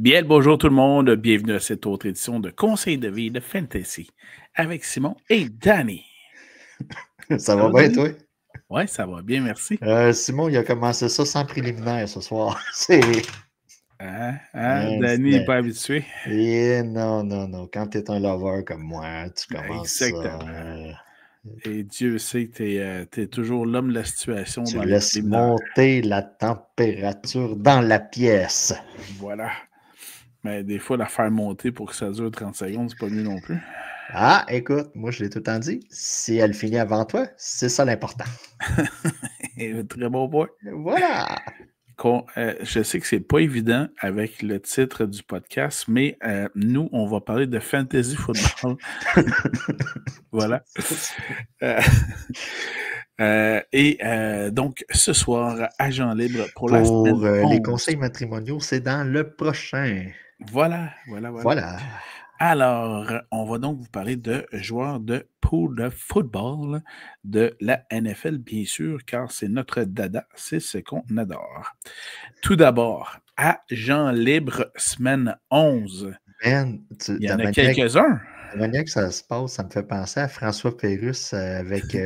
Bien le bonjour tout le monde, bienvenue à cette autre édition de Conseil de vie de Fantasy avec Simon et Danny. Ça va bien, toi? Oui, ça va bien, merci. Simon, il a commencé ça sans préliminaire ce soir. Danny n'est pas habitué. Non. Quand tu es un lover comme moi, tu commences Exactement. Et Dieu sait que tu es toujours l'homme de la situation. Tu dans laisses les monter la température dans la pièce. Voilà. Mais des fois, la faire monter pour que ça dure 30 secondes, c'est pas mieux non plus. Ah, écoute, moi je l'ai tout le temps dit, si elle finit avant toi, c'est ça l'important. Très bon point. Voilà. Je sais que c'est pas évident avec le titre du podcast, mais nous, on va parler de fantasy football. Voilà. Donc, ce soir, agent libre pour la semaine 11. Les conseils matrimoniaux, c'est dans le prochain. Voilà. Alors, on va donc vous parler de joueurs de pool de football de la NFL, bien sûr, car c'est notre dada, c'est ce qu'on adore. Tout d'abord, agent libre, semaine 11. Man, Il y en a quelques-uns. La manière que ça se passe, ça me fait penser à François Pérusse avec...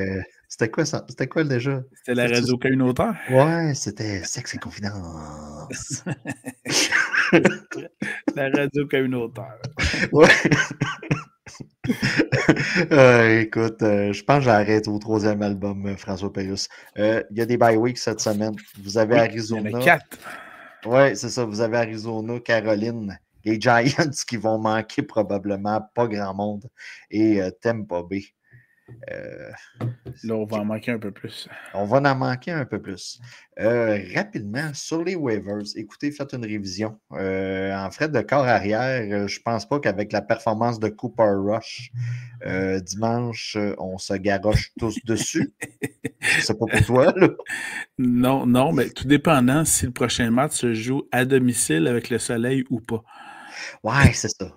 c'était quoi ça? C'était quoi déjà? C'était la radio communautaire? Ouais, c'était Sexe et Confidence. La radio communautaire. Ouais. Écoute, je pense que j'arrête au 3e album, François Pérusse. Il y a des bye weeks cette semaine. Vous avez Arizona. Il y en a 4. Oui, c'est ça. Vous avez Arizona, Caroline, les Giants qui vont manquer probablement pas grand monde et Tampa Bay. Là, on va en manquer un peu plus. On va en manquer un peu plus. Rapidement, sur les waivers, écoutez, faites une révision. En frais de corps arrière, je pense pas qu'avec la performance de Cooper Rush, dimanche, on se garoche tous dessus. C'est pas pour toi, là. Non, mais tout dépendant si le prochain match se joue à domicile avec le soleil ou pas. Ouais, c'est ça.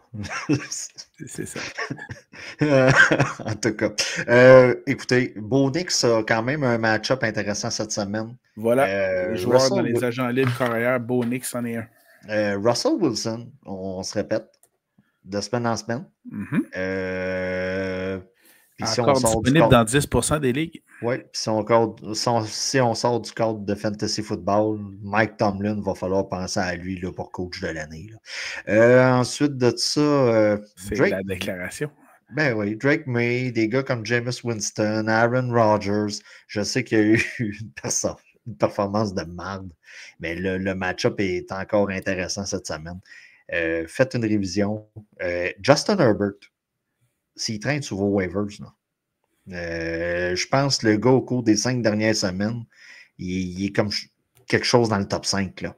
C'est ça. En tout cas, écoutez, Bo Nix a quand même un match-up intéressant cette semaine. Voilà, joueur dans les agents libres carrière, Bo Nix en est un. Russell Wilson, on se répète, de semaine en semaine. Puis encore disponible dans 10% des ligues. Oui, puis si on sort du cadre de fantasy football, Mike Tomlin, va falloir penser à lui là, pour coach de l'année. Ensuite de ça, c'est Drake, la déclaration. Ben oui, Drake May, des gars comme Jameis Winston, Aaron Rodgers. Je sais qu'il y a eu une performance de marde, mais le match-up est encore intéressant cette semaine. Faites une révision. Justin Herbert, s'il traîne sur vos waivers, là. Je pense que le gars, au cours des 5 dernières semaines, il est comme quelque chose dans le top 5. Là.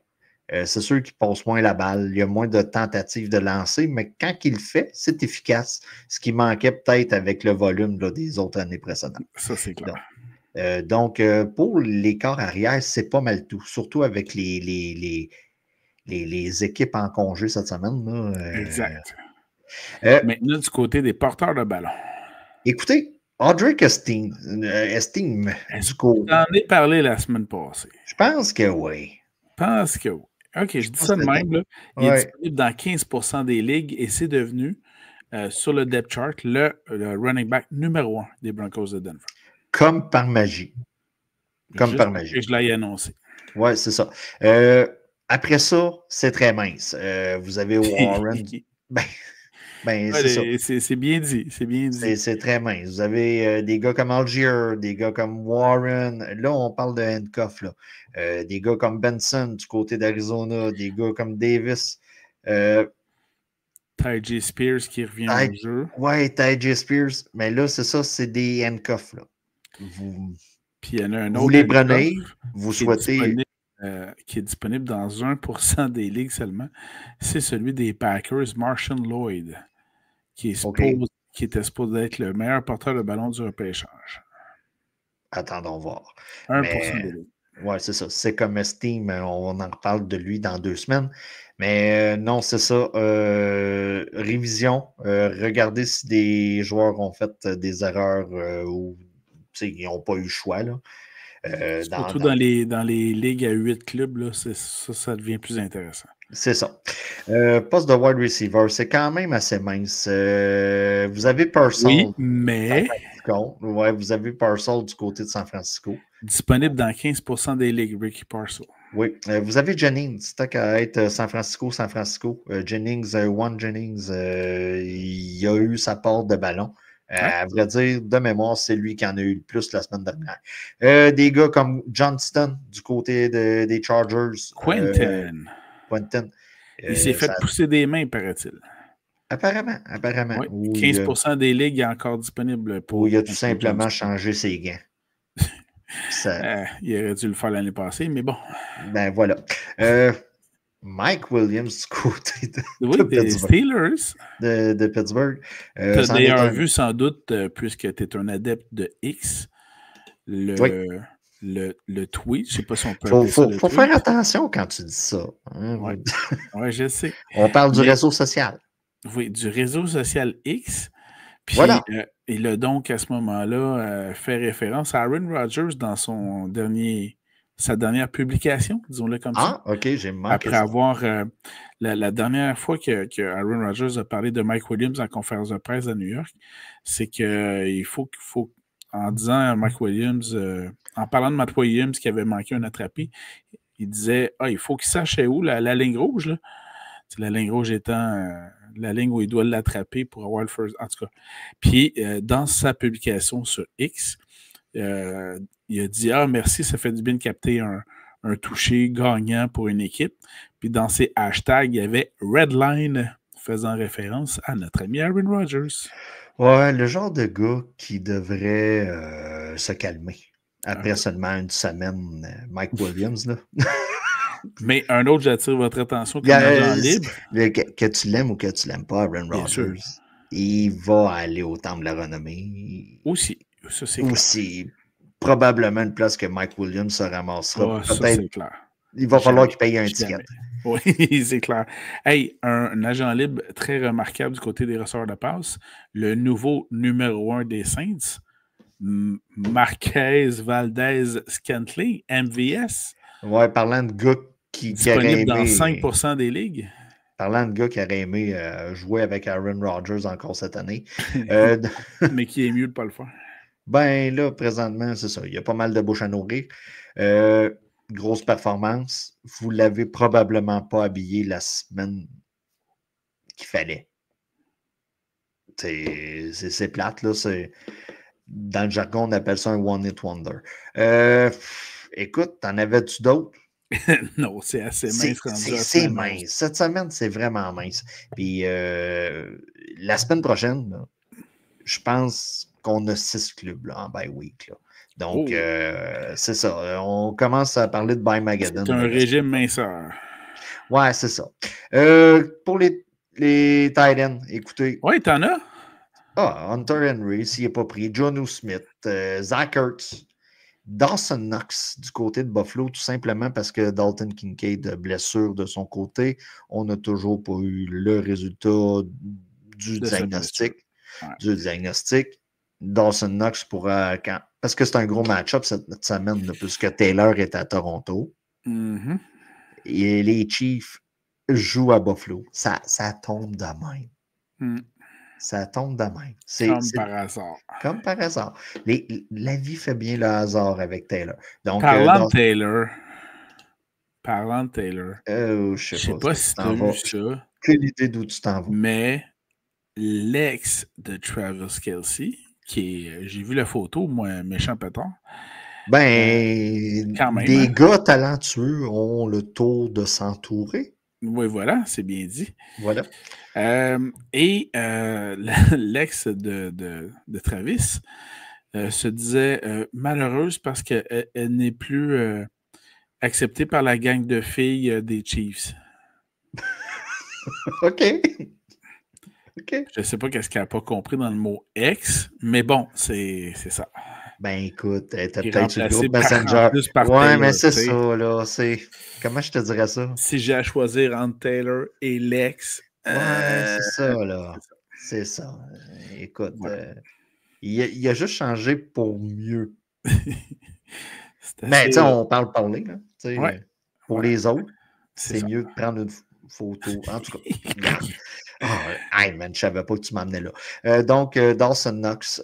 C'est sûr qu'il passe moins la balle, il y a moins de tentatives de lancer, mais quand il le fait, c'est efficace. Ce qui manquait peut-être avec le volume là, des autres années précédentes. Ça, c'est clair. Donc, pour les corps arrière, c'est pas mal tout, surtout avec les équipes en congé cette semaine. Là, exact. Maintenant, du côté des porteurs de ballon. Écoutez, Audric Estime du coup. J'en ai parlé la semaine passée. Je pense que oui. OK, je dis ça de même. Là. Il est disponible dans 15% des ligues et c'est devenu, sur le depth chart, le running back numéro 1 des Broncos de Denver. Comme par magie. Je l'ai annoncé. Oui, c'est ça. Après ça, c'est très mince. Vous avez Warren. C'est ça. C'est bien dit. C'est très mince. Vous avez des gars comme Algier, des gars comme Warren. Là, on parle de handcuff. Là. Des gars comme Benson du côté d'Arizona, des gars comme Davis. Ty Spears qui revient au jeu. Oui, Ty Spears. Mais là, c'est ça, c'est des handcuffs. Là. Puis il y en a un autre. Vous les prenez, vous souhaitez. Qui est disponible dans 1% des ligues seulement. C'est celui des Packers, Marshawn Lloyd, qui était supposé être le meilleur porteur de ballon du repêchage. Attendons voir. 1% des ligues. Oui, c'est ça. C'est comme Esteem, on en reparle de lui dans 2 semaines. Mais non, c'est ça. Révision. Regardez si des joueurs ont fait des erreurs ou ils n'ont pas eu le choix. Là. Surtout dans les ligues à 8 clubs, là, ça devient plus intéressant. C'est ça. Poste de wide receiver, c'est quand même assez mince. Vous avez Oui, Purcell mais San Francisco. Ouais, vous avez Purcell du côté de San Francisco. disponible dans 15% des ligues, Ricky Parcell. Oui. Vous avez Jennings, tant qu'à être San Francisco, San Francisco. Jennings, Juan Jennings, il a eu sa porte de ballon. Ouais. À vrai dire, de mémoire, c'est lui qui en a eu le plus la semaine dernière. Des gars comme Johnston du côté des Chargers. Quentin. Quentin. Il s'est fait pousser des mains, paraît-il. Apparemment. Oui. Où 15% des ligues est encore disponible pour il a tout Anthony simplement Johnston. changé ses gants. Il aurait dû le faire l'année passée, mais bon. Ben voilà. Mike Williams du côté Oui, des Pittsburgh. Steelers. De Pittsburgh. Tu as d'ailleurs vu sans doute, puisque tu es un adepte de X, le tweet. Je ne sais pas si on peut appeler ça le faut tweet. faire attention quand tu dis ça. Hein? Oui, ouais, je sais. On parle du réseau social. Oui, du réseau social X. Puis, voilà. il a donc, à ce moment-là, fait référence à Aaron Rodgers dans sa dernière publication, disons-le comme ça. Ah, OK, j'ai manqué Après ça. avoir, la dernière fois que Aaron Rodgers a parlé de Mike Williams en conférence de presse à New York, c'est qu'il faut, en disant à Mike Williams, en parlant de Matt Williams qui avait manqué un attrapé, il disait, il faut qu'il sache où la ligne rouge, là. La ligne rouge étant la ligne où il doit l'attraper pour avoir le first. En tout cas. Puis, dans sa publication sur X, il a dit merci, ça fait du bien de capter un toucher gagnant pour une équipe. Puis, dans ses hashtags, il y avait Redline faisant référence à notre ami Aaron Rodgers. Ouais, le genre de gars qui devrait se calmer après seulement une semaine, Mike Williams, là. Mais un autre, j'attire votre attention comme agent libre. Que tu l'aimes ou que tu l'aimes pas, Aaron Rodgers, il va aller au temple de la renommée. Aussi, ça c'est clair. Aussi, probablement une place que Mike Williams se ramassera. Ça c'est clair. Il va falloir qu'il paye un ticket. Oui, c'est clair. Hey, un agent libre très remarquable du côté des receveurs de passe, le nouveau numéro 1 des Saints, Marquez Valdez-Scantling, MVS. Ouais, parlant de gars qui disponible dans 5% des ligues. Parlant de gars qui auraient aimé jouer avec Aaron Rodgers encore cette année. Mais qui est mieux de ne pas le faire. Ben là, présentement, c'est ça. Il y a pas mal de bouche à nourrir. Grosse performance. Vous ne l'avez probablement pas habillé la semaine qu'il fallait. C'est plate, là. Dans le jargon, on appelle ça un one-hit wonder. Écoute, t'en avais-tu d'autres? Non, c'est assez mince. C'est mince. Cette semaine, c'est vraiment mince. Puis la semaine prochaine, là, je pense qu'on a 6 clubs là, en bye week. Là. Donc, c'est ça. On commence à parler de bye Magadon. C'est un régime minceur. Ouais, c'est ça. Pour les tight ends, écoutez. Ouais, t'en as? Hunter Henry, s'il n'est pas pris. Jonnu Smith, Zach Ertz, Dawson Knox du côté de Buffalo, tout simplement parce que Dalton Kincaid, blessure de son côté, on n'a toujours pas eu le résultat du diagnostic. Dawson Knox pourra, parce que c'est un gros match-up cette semaine, puisque Taylor est à Toronto. Mm-hmm. Et les Chiefs jouent à Buffalo. Ça tombe de même. Ça tombe de même. Par hasard. Comme par hasard. La vie fait bien le hasard avec Taylor. Donc, Parlant de Taylor, je sais pas si tu as vu ça. Quelle idée d'où tu t'en vas. Mais l'ex de Travis Kelce, qui est, j'ai vu la photo, moi, méchant pétard. Ben, quand même, des gars talentueux ont le tour de s'entourer. Oui, voilà, c'est bien dit. Voilà. L'ex de Travis se disait malheureuse parce qu'elle n'est plus acceptée par la gang de filles des Chiefs. OK. Je ne sais pas qu'est-ce qu'elle n'a pas compris dans le mot ex, mais bon, c'est ça. Ben écoute, t'as peut-être sur le groupe Messenger. Ouais, Taylor, mais c'est ça, là. Comment je te dirais ça? Si j'ai à choisir entre Taylor et l'ex. Ouais, c'est ça, là. C'est ça. Écoute, ouais. Il a juste changé pour mieux. Mais tu sais, on parle parler, là. Ouais. Pour les autres, c'est mieux de prendre une photo. En tout cas, regarde. Hey man, je savais pas que tu m'emmenais là. Donc, Dawson Knox,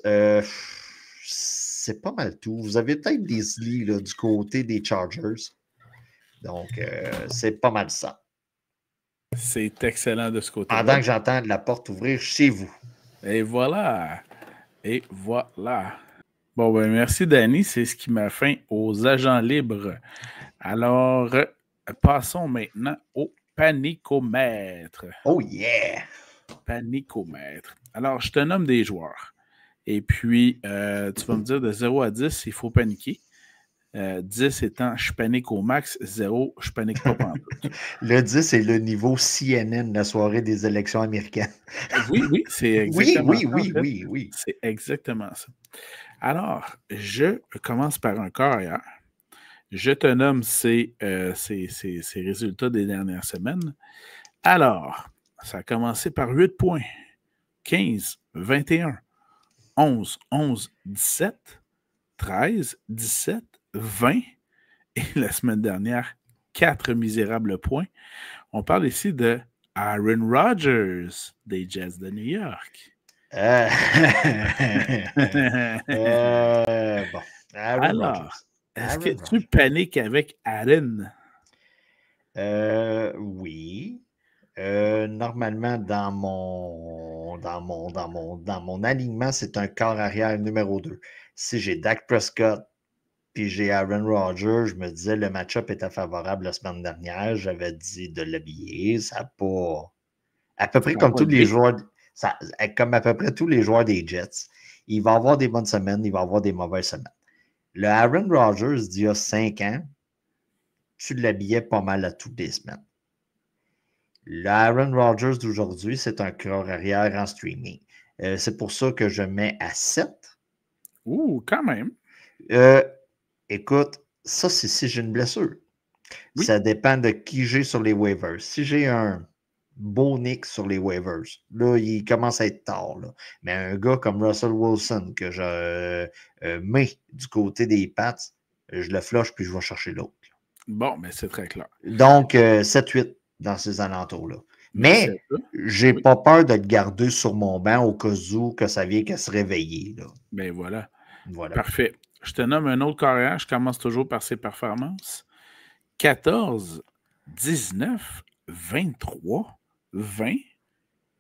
c'est pas mal tout. Vous avez peut-être des lits là, du côté des Chargers. Donc, c'est pas mal ça. C'est excellent de ce côté-là. Pendant que j'entends la porte ouvrir chez vous. Et voilà. Et voilà. Bon, ben merci, Danny. C'est ce qui m'a fin aux agents libres. Alors, passons maintenant au panicomètre. Oh yeah! Panicomètre. Alors, je te nomme des joueurs. Et puis, tu vas me dire de 0 à 10, il faut paniquer. 10 étant je panique au max, 0, je panique pas pantoute. Le 10, c'est le niveau CNN, la soirée des élections américaines. Oui, c'est exactement ça. Oui. C'est exactement ça. Alors, je commence par un carrière. Je te nomme ces résultats des dernières semaines. Alors, ça a commencé par 8 points. 15, 21, 11, 11, 17, 13, 17, 20. Et la semaine dernière, 4 misérables points. On parle ici de Aaron Rodgers des Jets de New York. Bon, Aaron Alors, Rodgers. est-ce que tu paniques avec Aaron? Oui. Normalement, dans mon alignement, c'est un corps arrière numéro 2. Si j'ai Dak Prescott puis j'ai Aaron Rodgers, je me disais le match-up était favorable la semaine dernière. J'avais dit de l'habiller. Ça n'a pas. À peu près comme tous les joueurs. Comme à peu près tous les joueurs des Jets. Il va avoir des bonnes semaines, il va avoir des mauvaises semaines. Le Aaron Rodgers d'il y a 5 ans, tu l'habillais pas mal à toutes les semaines. Le Aaron Rodgers d'aujourd'hui, c'est un corps arrière en streaming. C'est pour ça que je mets à 7. Ouh, quand même. Écoute, ça, c'est si j'ai une blessure. Oui. Ça dépend de qui j'ai sur les waivers. Si j'ai un beau Nick sur les waivers, là, il commence à être tard. Là. Mais un gars comme Russell Wilson, que je mets du côté des Pats, je le flush puis je vais chercher l'autre. Bon, mais c'est très clair. Donc, 7-8 dans ces alentours-là. Mais j'ai pas peur de le garder sur mon banc au cas où que ça vient qu'à se réveiller. Là. Ben voilà. Parfait. Je te nomme un autre carrière. Je commence toujours par ses performances. 14, 19, 23, 20,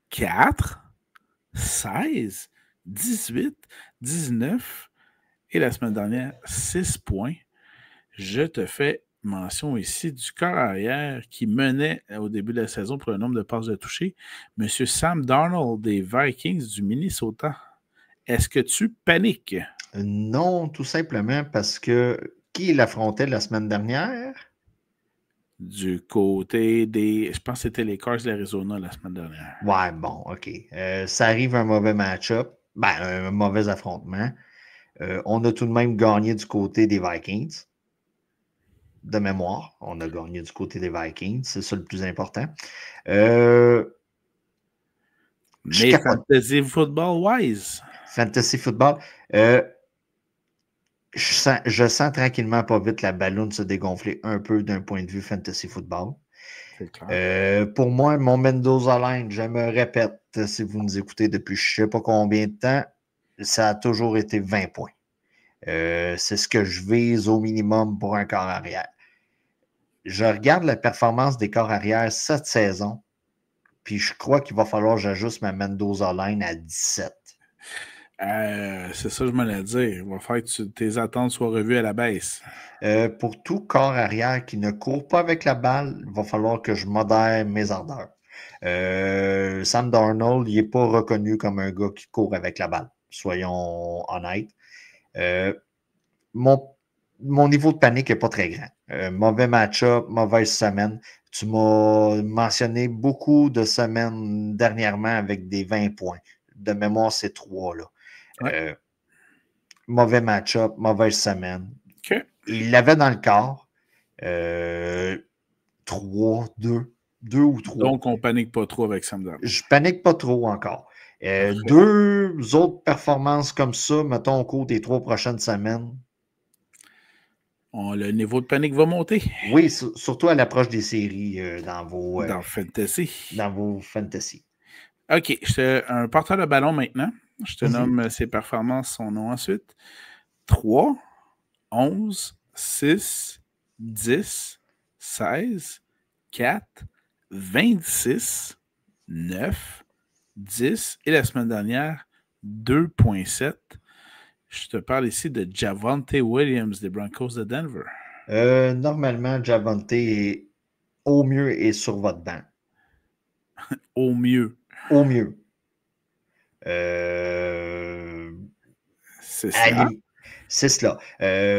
4, 16, 18, 19 et la semaine dernière, 6 points. Je te fais mention ici du corps arrière qui menait au début de la saison pour le nombre de passes de toucher, M. Sam Darnold des Vikings du Minnesota. Est-ce que tu paniques? Non, tout simplement parce que qui l'affrontait la semaine dernière? Du côté des... Je pense que c'était les Cards de l'Arizona la semaine dernière. Ouais, bon, OK. Ça arrive un mauvais match-up, un mauvais affrontement. On a tout de même gagné du côté des Vikings. De mémoire, on a gagné du côté des Vikings. C'est ça le plus important. Mais Fantasy Football wise. Fantasy Football. Je sens tranquillement pas vite la ballonne se dégonfler un peu d'un point de vue Fantasy Football. Pour moi, mon Mendoza Line, je me répète, si vous nous écoutez depuis je ne sais pas combien de temps, ça a toujours été 20 points. C'est ce que je vise au minimum pour un corps arrière. Je regarde la performance des corps arrière cette saison, puis je crois qu'il va falloir que j'ajuste ma Mendoza Line à 17. C'est ça que je m'allais dire. Il va falloir que tes attentes soient revues à la baisse. Pour tout corps arrière qui ne court pas avec la balle, il va falloir que je modère mes ardeurs. Sam Darnold, il n'est pas reconnu comme un gars qui court avec la balle. Soyons honnêtes. Mon niveau de panique n'est pas très grand. Mauvais match-up, mauvaise semaine. Tu m'as mentionné beaucoup de semaines dernièrement avec des 20 points. De mémoire, c'est 3. Là. Ouais. Mauvais match-up, mauvaise semaine. Okay. Il l'avait dans le corps. 2 ou 3. Donc, on ne panique pas trop avec Sam Darnold. Je panique pas trop encore. 2 autres performances comme ça, mettons, au cours des 3 prochaines semaines. Le niveau de panique va monter. Oui, surtout à l'approche des séries dans vos fantasy. OK. Un porteur de ballon maintenant. Je te nomme ses performances, son nom ensuite. 3, 11, 6, 10, 16, 4, 26, 9, 10 et la semaine dernière, 2,7. Je te parle ici de Javonte Williams des Broncos de Denver. Normalement, Javonte est au mieux et sur votre banc. Au mieux. Au mieux. C'est cela. C'est cela.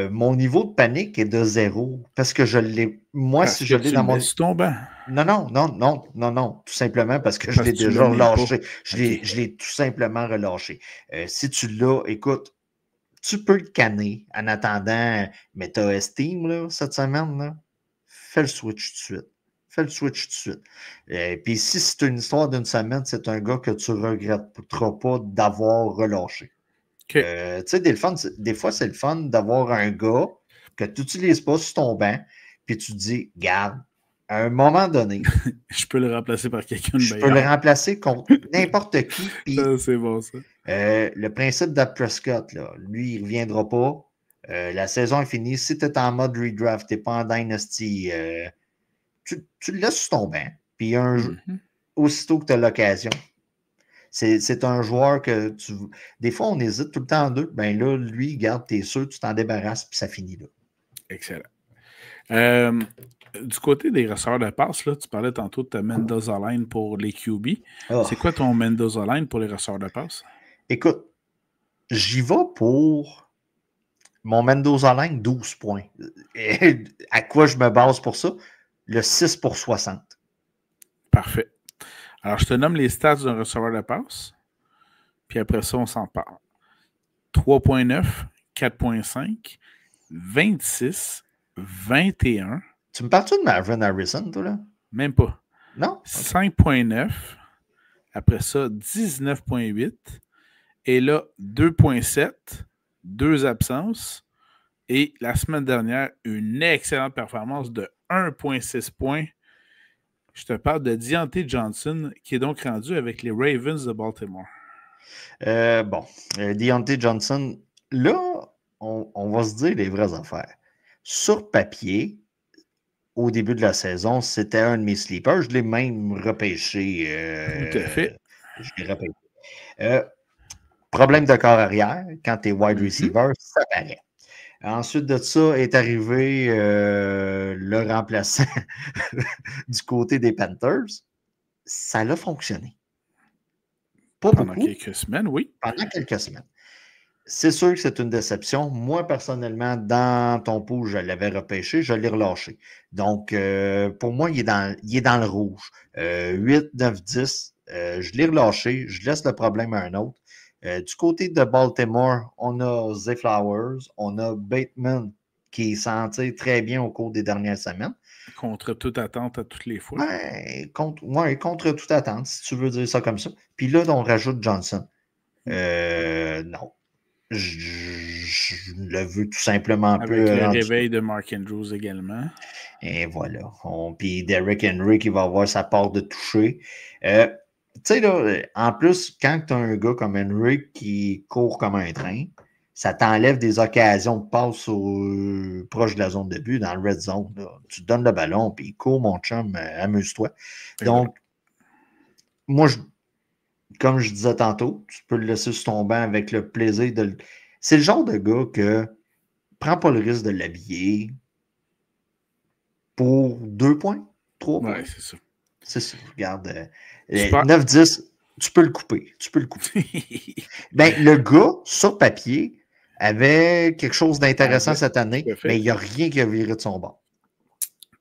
Mon niveau de panique est de 0 parce que je l'ai. Moi, parce si je l'ai dans mon. Ton banc. Non. Tout simplement parce que je l'ai déjà relâché. Je l'ai tout simplement relâché. Si tu l'as, écoute, tu peux le canner en attendant, mais tu as Esteem là, cette semaine, là, fais le switch tout de suite. Puis si c'est une histoire d'une semaine, c'est un gars que tu ne regretteras pas d'avoir relâché. Okay. Tu sais, des fois, c'est le fun d'avoir un gars que tu n'utilises pas sur ton banc, puis tu te dis, garde, à un moment donné, je peux le remplacer par quelqu'un de meilleur. Je peux le remplacer contre n'importe qui. Puis, c'est bon, ça. Le principe de Prescott, là, lui, il ne reviendra pas. La saison est finie. Si tu es en mode redraft, tu n'es pas en Dynasty, tu le laisses sur ton banc. Puis, aussitôt que tu as l'occasion, c'est un joueur que des fois, on hésite tout le temps en deux. Ben là, lui, garde, t'es sûr, tu t'en débarrasses, puis ça finit là. Excellent. Du côté des receveurs de passe, là, tu parlais tantôt de ta Mendoza line pour les QB. Oh. C'est quoi ton Mendoza line pour les receveurs de passe? Écoute, j'y vais pour mon Mendoza line 12 points. Et à quoi je me base pour ça? Le 6 pour 60. Parfait. Alors, je te nomme les stats d'un receveur de passe, puis après ça, on s'en parle. 3.9, 4.5, 26, 21. Tu me parles-tu de Marvin Harrison, toi, là? Même pas. Non? 5.9. Après ça, 19.8. Et là, 2.7. 2 absences. Et la semaine dernière, une excellente performance de 1.6 points. Je te parle de Deontay Johnson, qui est donc rendu avec les Ravens de Baltimore. Deontay Johnson, là, on va se dire les vraies affaires. Sur papier, au début de la saison, c'était un de mes sleepers. Je l'ai même repêché. Tout à fait. Je l'ai repêché. Problème de corps arrière, quand tu es wide receiver, ça paraît. Ensuite de ça est arrivé le remplaçant du côté des Panthers. Ça a fonctionné. Pas Pendant beaucoup. Quelques semaines, oui. Pendant quelques semaines. C'est sûr que c'est une déception. Moi, personnellement, dans ton pool, je l'avais repêché, je l'ai relâché. Donc, pour moi, il est dans le rouge. 8, 9, 10, je l'ai relâché, je laisse le problème à un autre. Du côté de Baltimore, on a Zay Flowers, on a Bateman qui est senti très bien au cours des dernières semaines. Contre toute attente à toutes les fois. Contre toute attente, si tu veux dire ça comme ça. Puis là, on rajoute Johnson. Non. Je le veux tout simplement un peu. Avec le réveil de Mark Andrews également. Et voilà. Puis Derrick Henry qui va avoir sa part de toucher. Tu sais, là, en plus, quand tu as un gars comme Henry qui court comme un train, ça t'enlève des occasions de passe proche de la zone de but, dans le red zone. Là. Tu donnes le ballon, puis il court, mon chum, amuse-toi. Donc, moi, comme je disais tantôt, tu peux le laisser sur ton banc avec le plaisir de le. C'est le genre de gars que prends pas le risque de l'habiller pour 2 points, 3 points. Oui, c'est ça. C'est ça. Regarde, 9-10, tu peux le couper. Ben, le gars, sur papier, avait quelque chose d'intéressant cette année, mais il n'y a rien qui a viré de son bord.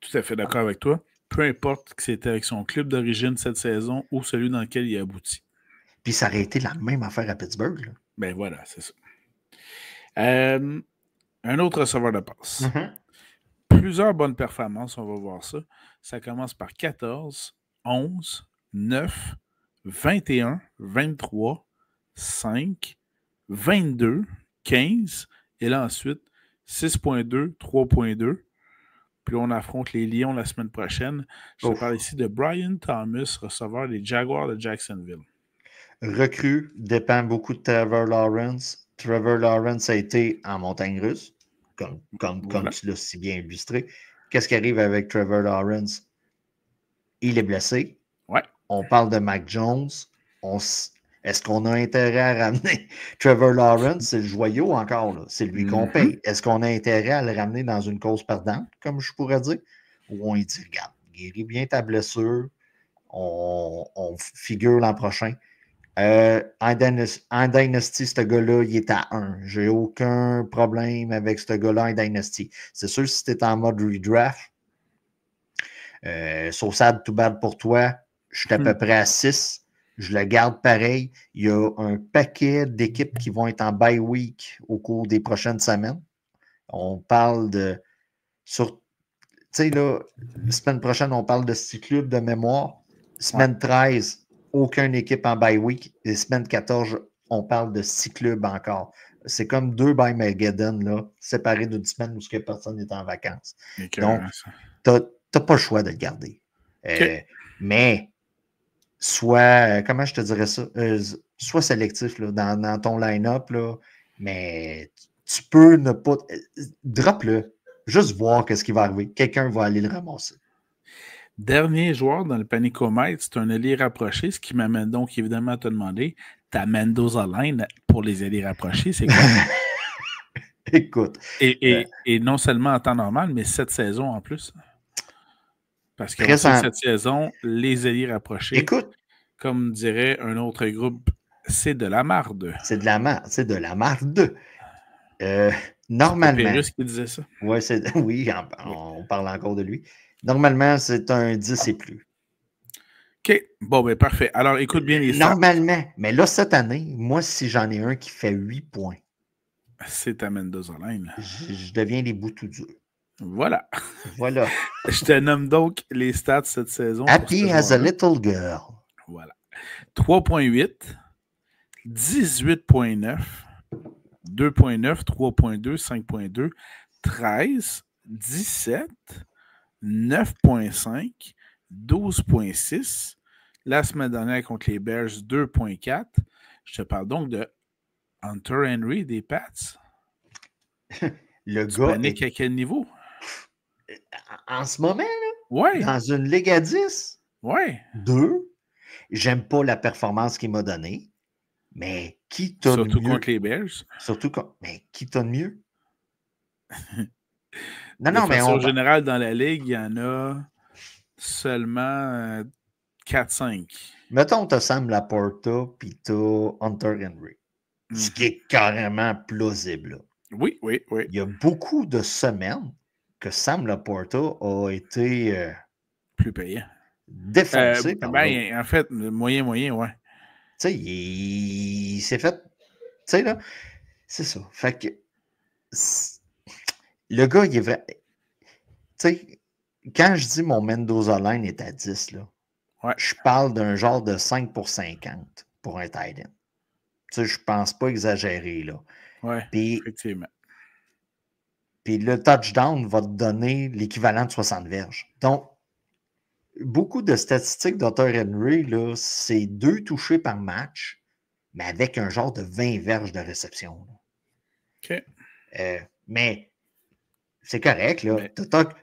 Tout à fait d'accord avec toi. Peu importe que c'était avec son club d'origine cette saison ou celui dans lequel il a abouti. Puis ça aurait été la même affaire à Pittsburgh. Là. Ben voilà, c'est ça. Un autre receveur de passe. Plusieurs bonnes performances, on va voir ça. Ça commence par 14, 11, 9, 21, 23, 5, 22, 15. Et là, ensuite, 6,2, 3,2. Puis on affronte les Lions la semaine prochaine. Je te parle ici de Brian Thomas, receveur des Jaguars de Jacksonville. Recrue dépend beaucoup de Trevor Lawrence. Trevor Lawrence a été en montagne russe, comme tu l'as si bien illustré. Qu'est-ce qui arrive avec Trevor Lawrence? Il est blessé. Ouais. On parle de Mac Jones. Est-ce qu'on a intérêt à ramener Trevor Lawrence? C'est le joyau encore, là. C'est lui qu'on paye. Est-ce qu'on a intérêt à le ramener dans une cause perdante, comme je pourrais dire? Ou on lui dit, regarde, guéris bien ta blessure, on figure l'an prochain. En Dynasty, ce gars-là, il est à 1. J'ai aucun problème avec ce gars-là en Dynasty. C'est sûr, si tu es en mode redraft, so sad, too bad pour toi, je suis à peu près à 6. Je le garde pareil. Il y a un paquet d'équipes qui vont être en bye week au cours des prochaines semaines. On parle de... Tu sais, là, la semaine prochaine, on parle de 6 clubs de mémoire. Semaine 13, aucune équipe en bye week. Et semaine 14, on parle de 6 clubs encore. C'est comme 2 bye Mageddon, là, séparés d'une semaine où personne n'est en vacances. Donc, tu n'as pas le choix de le garder. Mais, soit, comment je te dirais ça? Sois sélectif là, dans ton line-up, là, mais tu peux ne pas... Drop-le. Juste voir ce qui va arriver. Quelqu'un va aller le ramasser. Dernier joueur dans le panicomètre, c'est un allié rapproché, ce qui m'amène donc évidemment à te demander, ta Mendoza line pour les alliés rapprochés, c'est quoi? Écoute. Et non seulement en temps normal, mais cette saison en plus. Parce que cette saison, les alliés rapprochés, écoute, comme dirait un autre groupe, c'est de la marde. C'est de la marde. C'est de la marde. Normalement. C'est qui disait ça. Ouais, oui, on parle encore de lui. Normalement, c'est un 10 et plus. OK. Bon, ben parfait. Alors, écoute bien les stats. Normalement. Mais là, cette année, moi, si j'en ai un qui fait 8 points, c'est ta Mendoza line. Je deviens les bouts tout durs. Voilà. Voilà. Je te nomme donc les stats cette saison. Happy as a little girl. Voilà. 3,8, 18,9, 2,9, 3,2, 5,2, 13, 17, 9,5, 12,6. La semaine dernière contre les Bears, 2,4. Je te parle donc de Hunter Henry des Pats. Le tu gars paniques à quel niveau? En ce moment, là? Ouais. Dans une Ligue à 10? Ouais. 2. J'aime pas la performance qu'il m'a donnée. Mais qui t'a de mieux? Surtout contre les Bears. Mais qui t'a de mieux? Non, mais en général, dans la Ligue, il y en a seulement 4-5. Mettons, tu as Sam Laporta puis tu as Hunter Henry. Ce qui est carrément plausible. Là. Oui. Il y a beaucoup de semaines que Sam Laporta a été plus payant. Défoncé. En fait, moyen, ouais. Tu sais, il s'est fait. Tu sais, là, c'est ça. Fait que le gars, il est vrai. Tu sais, quand je dis mon Mendoza line est à 10, là, je parle d'un genre de 5 pour 50 pour un tight end. Tu sais, je pense pas exagérer, là. Oui, effectivement. Puis le touchdown va te donner l'équivalent de 60 verges. Donc, beaucoup de statistiques d'Hunter Henry, là, c'est 2 touchés par match, mais avec un genre de 20 verges de réception. Là. OK. Mais c'est correct, là.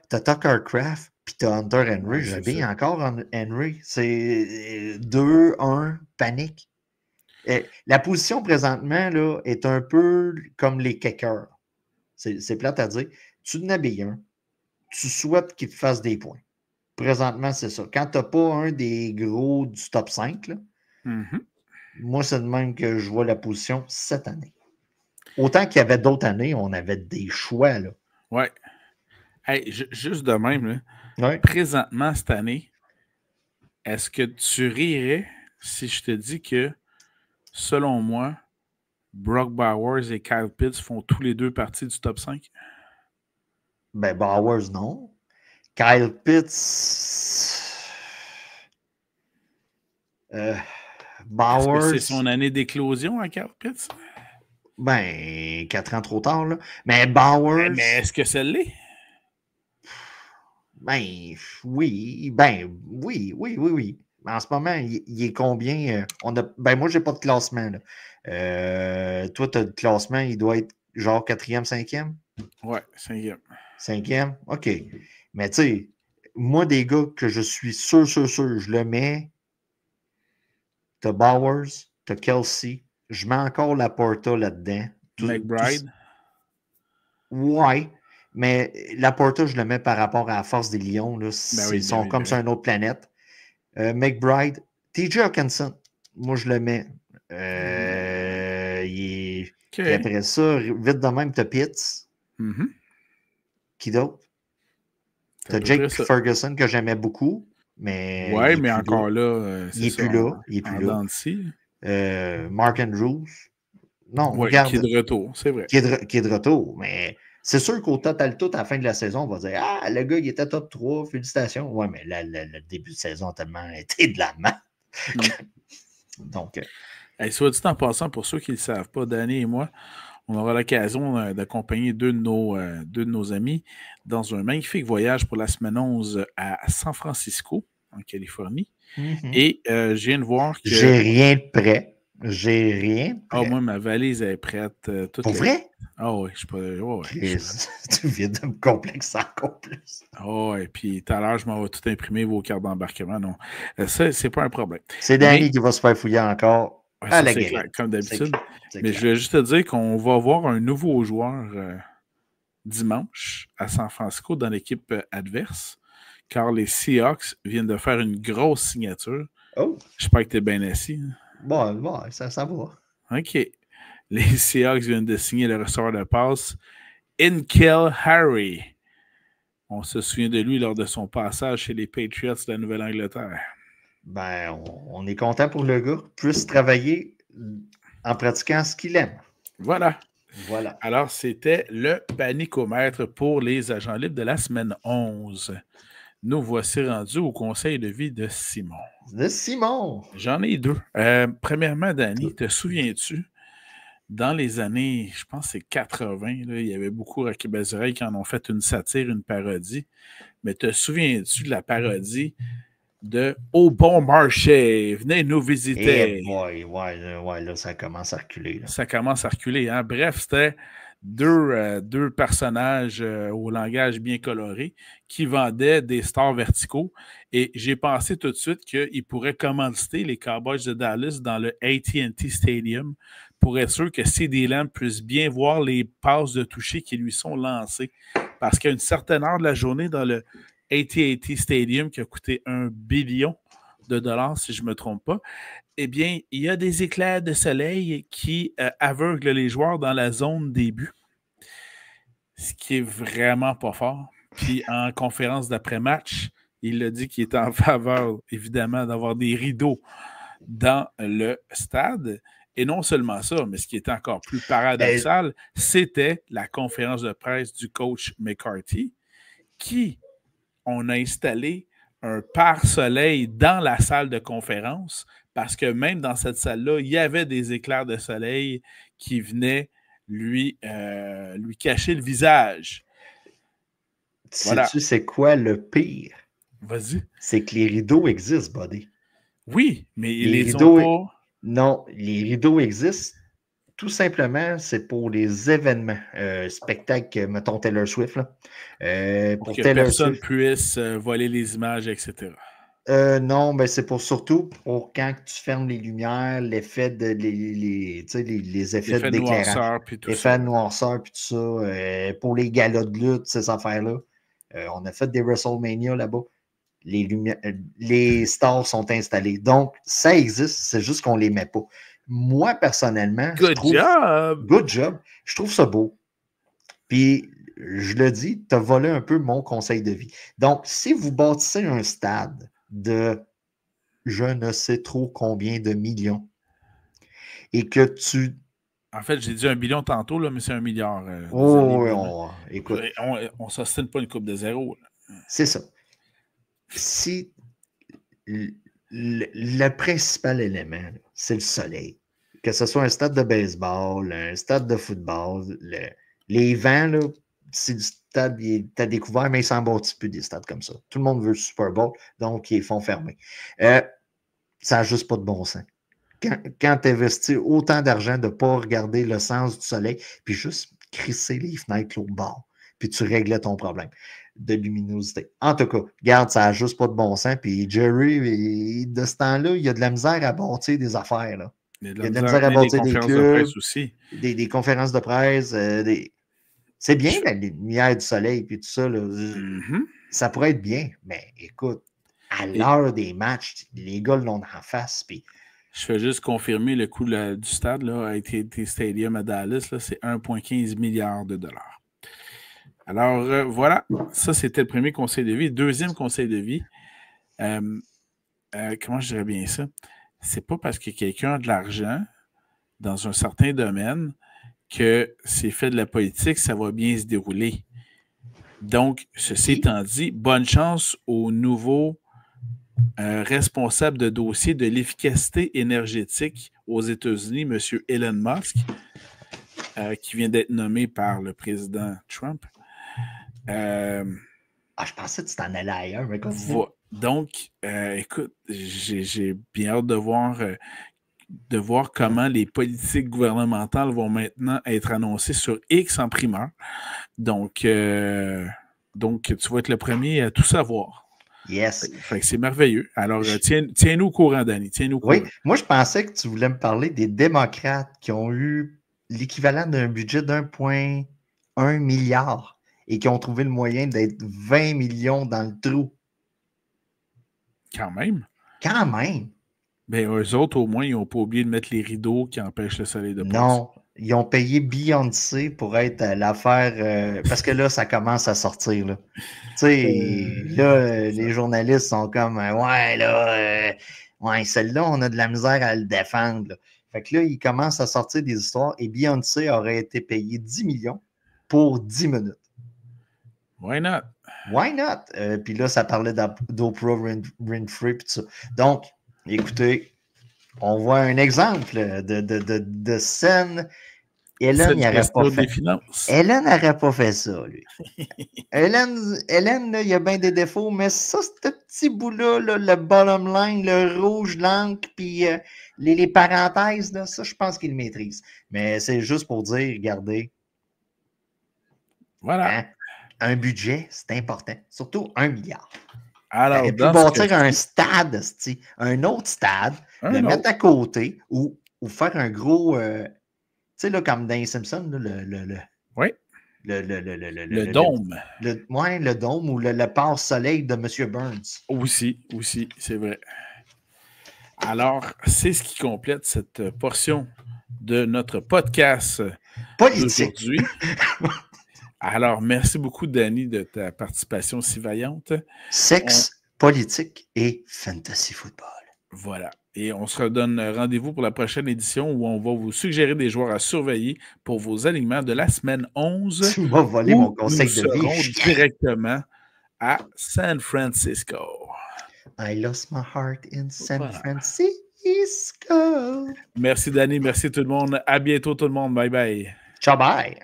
T'as Tucker Craft, puis t'as Hunter Henry. Je vais encore Henry. C'est 2-1, panique. La position présentement là, est un peu comme les kickers. C'est plate à dire. Tu n'habilles un, tu souhaites qu'il te fasse des points. Présentement, c'est ça. Quand tu n'as pas un des gros du top 5, là, moi, c'est de même que je vois la position cette année. Autant qu'il y avait d'autres années, on avait des choix. Là. Ouais. Hey, juste de même, là, présentement, cette année, est-ce que tu rirais si je te dis que, selon moi, Brock Bowers et Kyle Pitts font tous les deux partie du top 5? Ben, Bowers, non. Kyle Pitts. Bowers. Est-ce que c'est son année d'éclosion à Kyle Pitts? Ben, 4 ans trop tard, là. Mais Bowers, Mais est-ce que ça l'est? ben, oui. En ce moment, il est combien? Ben, moi, j'ai pas de classement, là. Toi, tu as le classement, il doit être genre quatrième, cinquième? Ouais, cinquième. Cinquième? OK. Mais tu sais, moi, des gars que je suis sûr, je le mets. T'as Bowers, t'as Kelsey. Je mets encore Laporta là-dedans. McBride. Ouais, mais Laporta, je le mets par rapport à la force des Lions. Là. Ben Ils oui, ben sont oui, comme ben sur oui. une autre planète. McBride, TJ Hawkinson, moi, je le mets. Puis OK. après ça, vite de même, t'as Pitts. Mhm. Qui d'autre? C'est à T'as peu près Jake ça. Ferguson que j'aimais beaucoup, mais Ouais, il est mais plus là. encore là, Il c'est est ça, plus là. Il est plus en là. dents de scie. Mark Andrews. Non, Oui, qui est regarde, de retour, c'est vrai. qui est de retour. Mais c'est sûr qu'au total, tout à la fin de la saison, on va dire Ah, le gars, il était top 3, félicitations. Ouais, mais le début de saison a tellement été de la merde. Mm. Donc, Hey, soit dit en passant, pour ceux qui ne le savent pas, Danny et moi, on aura l'occasion d'accompagner deux de nos amis dans un magnifique voyage pour la semaine 11 à San Francisco, en Californie. Et je viens de voir que, j'ai rien de prêt. J'ai rien de ah, prêt. moi, ma valise est prête, toute Pour la kit. vrai? Ah oui, je suis pas. Ouais, ouais, Chris, tu viens de me complexer encore plus. ah ouais, puis tout à l'heure, je m'en vais tout imprimer vos cartes d'embarquement. Non, ça, c'est pas un problème. C'est Mais Danny qui va se faire fouiller encore ouais, à ça, la c'est clair, guérite. comme C'est d'habitude. clair. C'est Mais je clair. voulais juste te dire qu'on va avoir un nouveau joueur dimanche à San Francisco dans l'équipe adverse, car les Seahawks viennent de faire une grosse signature. Oh, J'espère que tu es bien assis. bon, ça va. OK. Les Seahawks viennent de signer le receveur de passe, Inkel Harry. On se souvient de lui lors de son passage chez les Patriots de la Nouvelle-Angleterre. Ben, on est content pour le gars. Puisse travailler en pratiquant ce qu'il aime. Voilà. Voilà. Alors, c'était le panicomètre pour les agents libres de la semaine 11. Nous voici rendus au conseil de vie de Simon. De Simon. J'en ai deux. Premièrement, Danny, te souviens-tu, dans les années, je pense que c'est 80, là, il y avait beaucoup Rocky Bazireille qui en ont fait une satire, une parodie. Mais te souviens-tu de la parodie de Au bon marché, venez nous Eh visiter? boy, ouais, là, ça commence à reculer. Là. Ça commence à reculer. Hein? Bref, c'était deux personnages au langage bien coloré qui vendaient des stars verticaux. Et j'ai pensé tout de suite qu'ils pourraient commanditer les Cowboys de Dallas dans le AT&T Stadium pour être sûr que CD Lamb puisse bien voir les passes de toucher qui lui sont lancées. Parce qu'à une certaine heure de la journée, dans le AT&T Stadium, qui a coûté $1 billion, si je ne me trompe pas, eh bien, il y a des éclairs de soleil qui aveuglent les joueurs dans la zone début, ce qui est vraiment pas fort. Puis en conférence d'après-match, il a dit qu'il était en faveur, évidemment, d'avoir des rideaux dans le stade. Et non seulement ça, mais ce qui était encore plus Ben, paradoxal, c'était la conférence de presse du coach McCarthy qui on a installé un pare-soleil dans la salle de conférence parce que même dans cette salle-là, il y avait des éclairs de soleil qui venaient lui cacher le visage. Voilà. sais-tu c'est quoi le pire? Vas-y. C'est que les rideaux existent, buddy. Oui, mais ils Les les ont rideaux, pas. non, les rideaux existent. Tout simplement, c'est pour les événements, spectacles, mettons Taylor Swift. Là. Pour Pour que Taylor personne Swift, puisse voler les images, etc. non, mais c'est pour surtout pour quand tu fermes les lumières, l'effet de les effets L'effet de d'éclairage, noirceur, puis tout ça. effet de noirceur, puis tout ça, pour les galas de lutte, ces affaires-là. On a fait des WrestleMania là-bas. Les stars sont installées. Donc, ça existe, c'est juste qu'on ne les met pas. Moi, personnellement, je Good trouve job! good job, je trouve ça beau. Puis, je le dis, tu as volé un peu mon conseil de vie. Donc, si vous bâtissez un stade de je ne sais trop combien de millions et que tu. En fait, j'ai dit 1 billion tantôt, là, mais c'est 1 milliard, Oh, désolé. oui, Là. écoute, On s'ostine pas une coupe de zéro. Là. c'est ça. Si le principal élément, c'est le soleil. que ce soit un stade de baseball, un stade de football, les vents, là, si le stade est à découvert, mais ils s'en bâtissent plus des stades comme ça. Tout le monde veut le Super Bowl, donc ils font fermer. Ça n'a juste pas de bon sens. Quand tu investis autant d'argent de ne pas regarder le sens du soleil, puis juste crisser les fenêtres l'autre bord, puis tu réglais ton problème de luminosité. En tout cas, regarde, ça n'a juste pas de bon sens. Puis Jerry, de ce temps-là, il y a de la misère à bâtir des affaires. Là. Il y a Il y a de la misère à des bâtir des conférences de clubs, presse aussi. des conférences de presse. C'est bien la lumière du soleil puis tout ça. Là. Ça pourrait être bien, mais écoute, à l'heure des matchs, les gars l'ont en face. Puis je fais juste confirmer le coût du stade là, à AT&T Stadium à Dallas, là, c'est 1,15 milliard de dollars. Alors, voilà, ça, c'était le premier conseil de vie. Deuxième conseil de vie, comment je dirais bien ça? C'est pas parce que quelqu'un a de l'argent dans un certain domaine que c'est fait de la politique, ça va bien se dérouler. Donc, ceci étant dit, bonne chance aux nouveaux responsable de dossier de l'efficacité énergétique aux États-Unis, M. Elon Musk, qui vient d'être nommé par le président Trump. je pensais que tu t'en allais ailleurs, mais donc, écoute, j'ai bien hâte de voir comment les politiques gouvernementales vont maintenant être annoncées sur X en primeur. Donc, tu vas être le premier à tout savoir. Yes. Fait que c'est merveilleux. Alors, tiens-nous au courant, Danny. Tiens-nous au courant. Oui, moi, je pensais que tu voulais me parler des démocrates qui ont eu l'équivalent d'un budget d'1,1 milliard et qui ont trouvé le moyen d'être 20 millions dans le trou. Quand même. Quand même. Ben, eux autres, au moins, ils n'ont pas oublié de mettre les rideaux qui empêchent le soleil de passer. Non, ils ont payé Beyoncé pour être l'affaire, parce que là, ça commence à sortir. Là. Tu sais, là, les journalistes sont comme, ouais, là, ouais, celle-là, on a de la misère à le défendre. Là. Fait que là, ils commencent à sortir des histoires et Beyoncé aurait été payé 10 millions pour 10 minutes. Why not? Why not? Puis là, ça parlait d'Oprah Winfrey et tout ça. Donc, écoutez, on voit un exemple de scène. Hélène n'aurait pas fait. Hélène n'aurait pas fait ça, lui. Hélène là, il y a bien des défauts, mais ça, ce petit bout-là, là, le bottom line, le rouge, l'encre, puis les parenthèses, là, ça, je pense qu'il le maîtrise. Mais c'est juste pour dire, regardez. Voilà. Hein, un budget, c'est important. Surtout 1 milliard. Alors, tu aurais pu bâtir un stade, un autre stade, le mettre à côté ou faire un gros. Tu sais, là, comme dans les Simpsons, oui. Le dôme. Le dôme ou le pare-soleil de M. Burns. Aussi, c'est vrai. Alors, c'est ce qui complète cette portion de notre podcast d'aujourd'hui. Alors, merci beaucoup, Danny, de ta participation si vaillante. Sexe, politique et fantasy football. Voilà. Et on se redonne rendez-vous pour la prochaine édition où on va vous suggérer des joueurs à surveiller pour vos alignements de la semaine 11. Tu m'as volé mon conseil de vie. Nous serons directement à San Francisco. I lost my heart in San Francisco. Merci, Danny. Merci tout le monde. À bientôt, tout le monde. Bye bye. Ciao, bye.